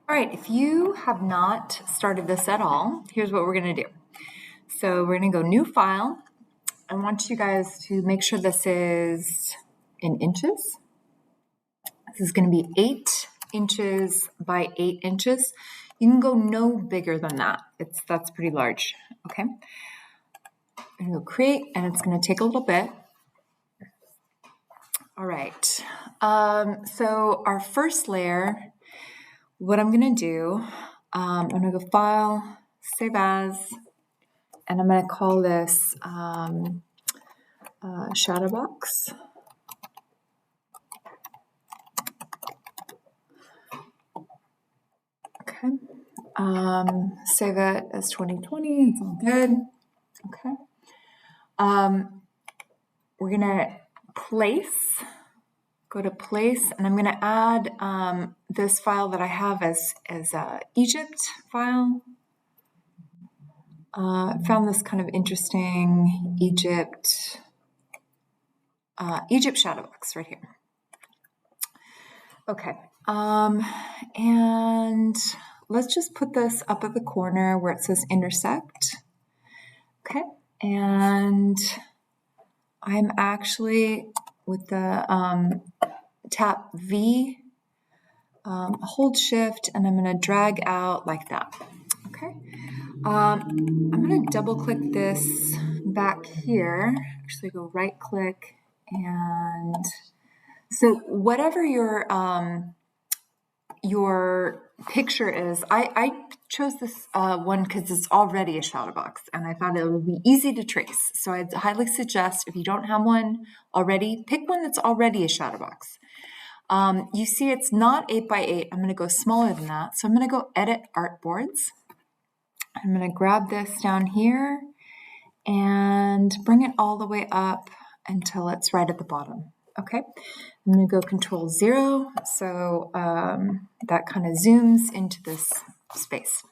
All right, if you have not started this at all, here's what we're going to do. So we're going to go new file. I want you guys to make sure this is in inches. This is going to be 8 inches by 8 inches. You can go no bigger than that. That's pretty large, okay? I'm going to go create, and it's going to take a little bit. All right, so our first layer, what I'm going to do, I'm going to go File, Save As, and I'm going to call this Shadowbox. Okay. Save it as 2020. It's all good. Okay. We're going to go to place, and I'm going to add this file that I have as a Egypt file. Found this kind of interesting Egypt Shadowbox right here. Okay, and let's just put this up at the corner where it says intersect. Okay, and I'm actually with the tap V, hold shift, and I'm going to drag out like that. Okay. I'm going to double click this back here. Actually, go right click, and so whatever your picture is, I chose this one because it's already a Shadowbox, and I thought it would be easy to trace. So I'd highly suggest, if you don't have one already, pick one that's already a Shadowbox. You see it's not 8 by 8. I'm going to go smaller than that. So I'm going to go edit artboards. I'm going to grab this down here and bring it all the way up until it's right at the bottom. Okay, I'm going to go Control 0, so that kind of zooms into this space.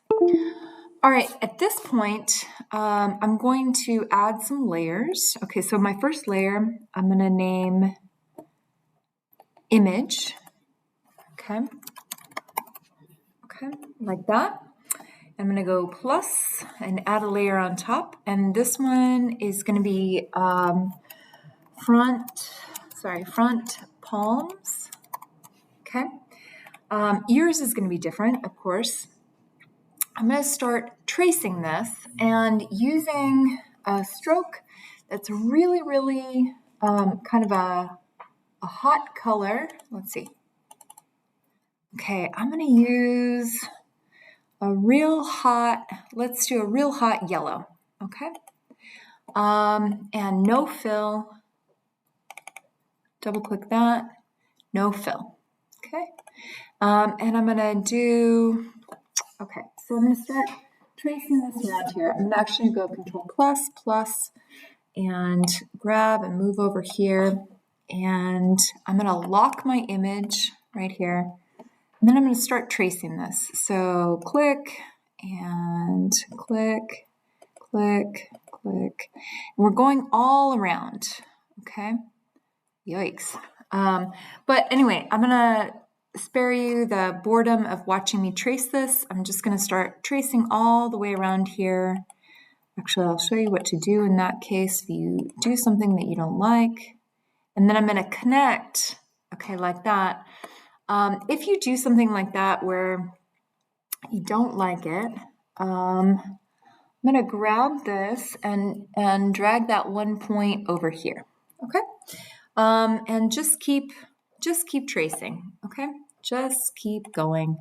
All right, at this point, I'm going to add some layers. Okay, so my first layer, I'm going to name Image. Okay, like that. I'm going to go plus and add a layer on top, and this one is going to be front palms. Okay, ears is going to be different, of course. I'm going to start tracing this and using a stroke that's really, really kind of a hot color. Let's see. Okay, I'm going to use let's do a real hot yellow, okay? And no fill, double click that, no fill, okay? And I'm gonna do, okay, so I'm gonna start tracing this around here. I'm actually gonna go Control plus, and grab and move over here, and I'm gonna lock my image right here. And then I'm going to start tracing this. So click and click, click, click. We're going all around, okay? Yikes. But anyway, I'm going to spare you the boredom of watching me trace this. I'm just going to start tracing all the way around here. Actually, I'll show you what to do in that case if you do something that you don't like. And then I'm going to connect, okay, like that. If you do something like that where you don't like it, I'm going to grab this and drag that one point over here, okay? And just keep tracing, okay? Just keep going.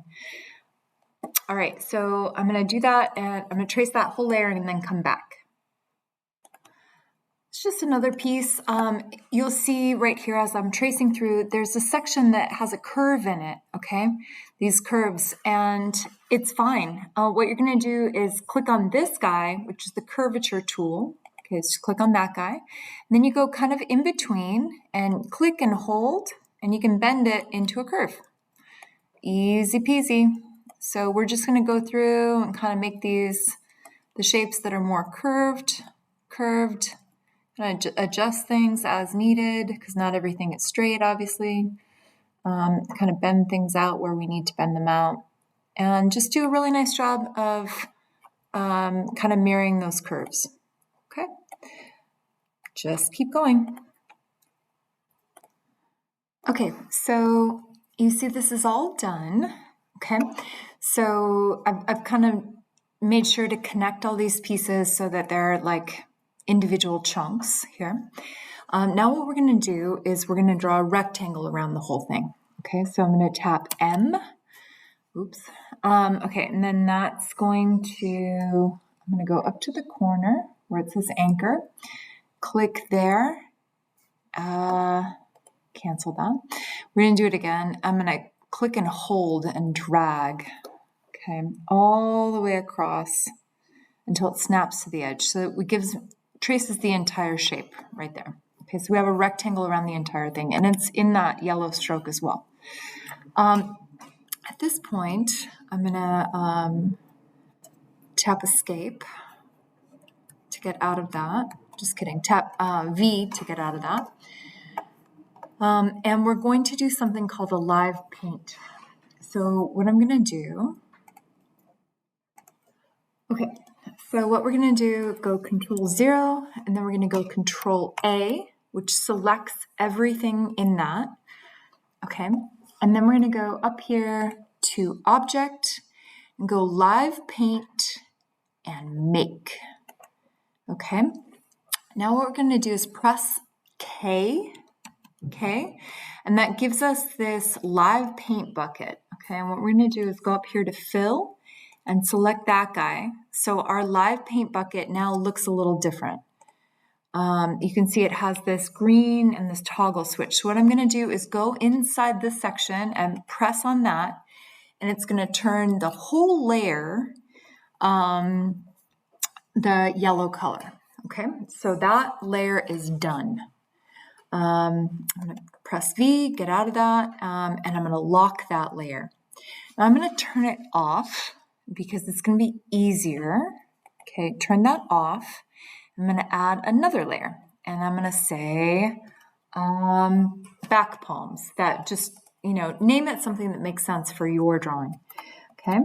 All right, so I'm going to do that, and I'm going to trace that whole layer and then come back. It's just another piece. You'll see right here as I'm tracing through, there's a section that has a curve in it, okay? These curves, and it's fine. What you're gonna do is click on this guy, which is the curvature tool. Okay, so click on that guy. And then you go kind of in between and click and hold, and you can bend it into a curve. Easy peasy. So we're just gonna go through and kind of make the shapes that are more curved. Adjust things as needed because not everything is straight, obviously. Kind of bend things out where we need to bend them out. and just do a really nice job of kind of mirroring those curves. Okay, just keep going. Okay, so you see this is all done. Okay, so I've kind of made sure to connect all these pieces so that they're like individual chunks here. Now what we're going to do is we're going to draw a rectangle around the whole thing. Okay, so I'm going to tap M. Oops. Okay, and then that's going to, I'm going to go up to the corner where it says anchor. Click there. Cancel that. We're going to do it again. I'm going to click and hold and drag, okay, all the way across until it snaps to the edge. So it traces the entire shape right there. Okay, so we have a rectangle around the entire thing, and it's in that yellow stroke as well. At this point, I'm going to tap escape to get out of that. Just kidding. Tap V to get out of that. And we're going to do something called a live paint. So what I'm going to do, okay, so what we're going to do, go Control 0, and then we're going to go Control A, which selects everything in that, okay? And then we're going to go up here to Object, and go Live Paint, and Make, okay? Now what we're going to do is press K, okay? And that gives us this live paint bucket, okay? And what we're going to do is go up here to Fill and select that guy. So our live paint bucket now looks a little different. You can see it has this green and this toggle switch. So what I'm going to do is go inside this section and press on that, and it's going to turn the whole layer the yellow color, okay? So that layer is done. I'm going to press V, get out of that, and I'm going to lock that layer. Now I'm going to turn it off because it's going to be easier. Okay, turn that off. I'm going to add another layer, and I'm going to say back palms. That just, name it something that makes sense for your drawing. Okay.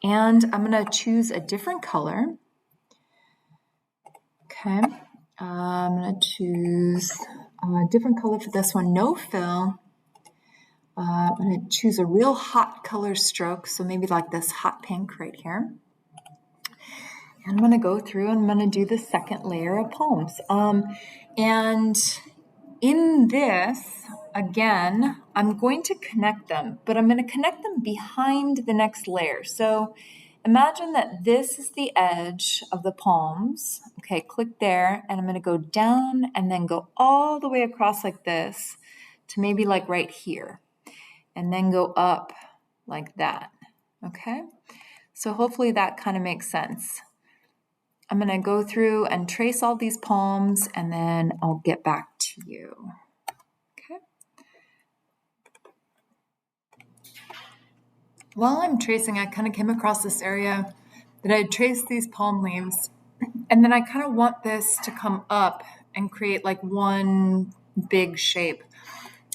And I'm going to choose a different color. Okay. I'm going to choose a different color for this one, no fill. I'm going to choose a real hot color stroke, so maybe like this hot pink right here. And I'm going to go through and I'm going to do the second layer of palms. And in this, again, I'm going to connect them, but I'm going to connect them behind the next layer. So imagine that this is the edge of the palms. Okay, click there, and I'm going to go down and then go all the way across like this to maybe like right here, and then go up like that. Okay, so hopefully that kind of makes sense. I'm going to go through and trace all these palms, and then I'll get back to you. Okay. While I'm tracing, I kind of came across this area that I traced these palm leaves, and then I kind of want this to come up and create like one big shape.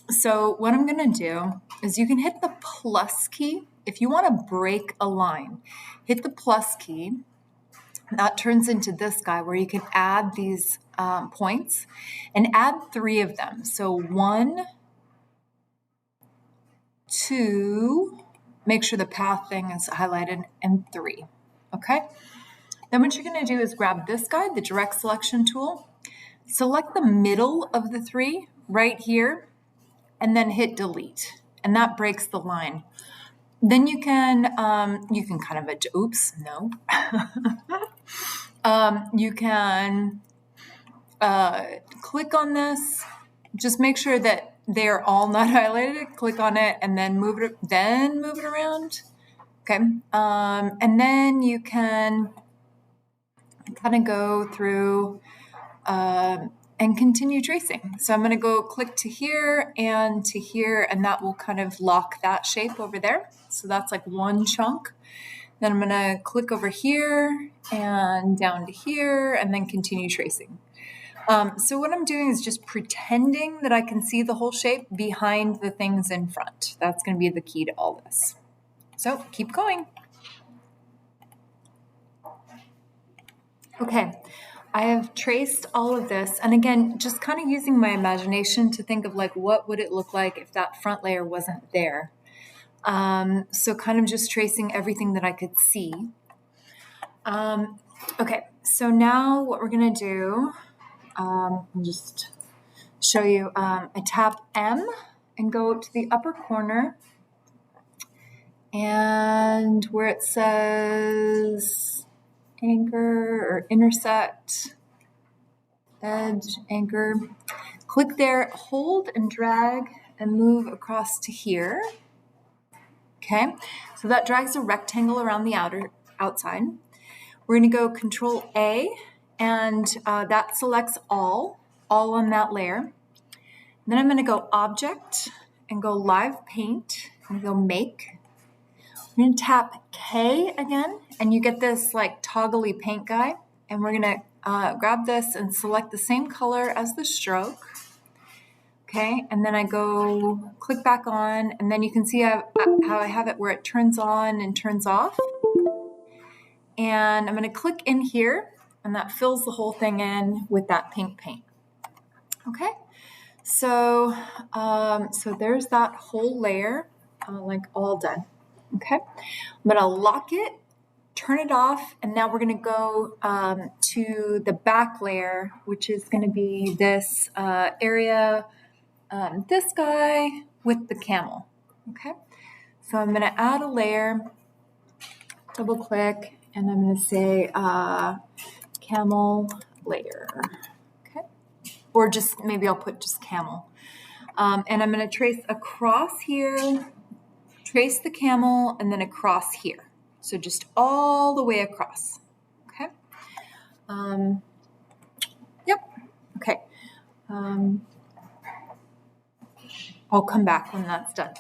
So what I'm going to do is you can hit the plus key. If you want to break a line, hit the plus key. That turns into this guy where you can add these points and add 3 of them. So 1, 2, make sure the path thing is highlighted, and 3. Okay? Then what you're going to do is grab this guy, the direct selection tool, select the middle of the 3 right here, and then hit delete. And that breaks the line. Then you can kind of, oops, no. You can click on this. Just make sure that they're all not highlighted. Click on it and then move it around. Okay. And then you can kind of go through and continue tracing. So I'm going to go click to here, and that will kind of lock that shape over there. So that's like one chunk. Then I'm going to click over here and down to here, and then continue tracing. So what I'm doing is just pretending that I can see the whole shape behind the things in front. That's going to be the key to all this. So keep going. Okay, I have traced all of this. And again, just kind of using my imagination to think of like, what would it look like if that front layer wasn't there? So kind of just tracing everything that I could see. Okay, so now what we're going to do, I'll just show you. I tap M and go to the upper corner, and where it says anchor or intersect, edge, anchor, click there, hold and drag and move across to here. Okay, so that drags a rectangle around the outside. We're going to go Control A, and that selects all on that layer. Then I'm going to go Object and go Live Paint and go Make. I'm going to tap K again, and you get this like toggly paint guy. And we're going to grab this and select the same color as the stroke. Okay, and then I go click back on, and then you can see how I have it where it turns on and turns off. And I'm going to click in here, and that fills the whole thing in with that pink paint. Okay, so there's that whole layer, like all done. Okay, I'm going to lock it, turn it off, and now we're going to go to the back layer, which is going to be this area, this guy with the camel. Okay, so I'm going to add a layer, double click, and I'm going to say camel layer. Okay, or just maybe I'll put just camel. And I'm going to trace across here, trace the camel, and then across here. So just all the way across. Okay. Yep. Okay. I'll come back when that's done.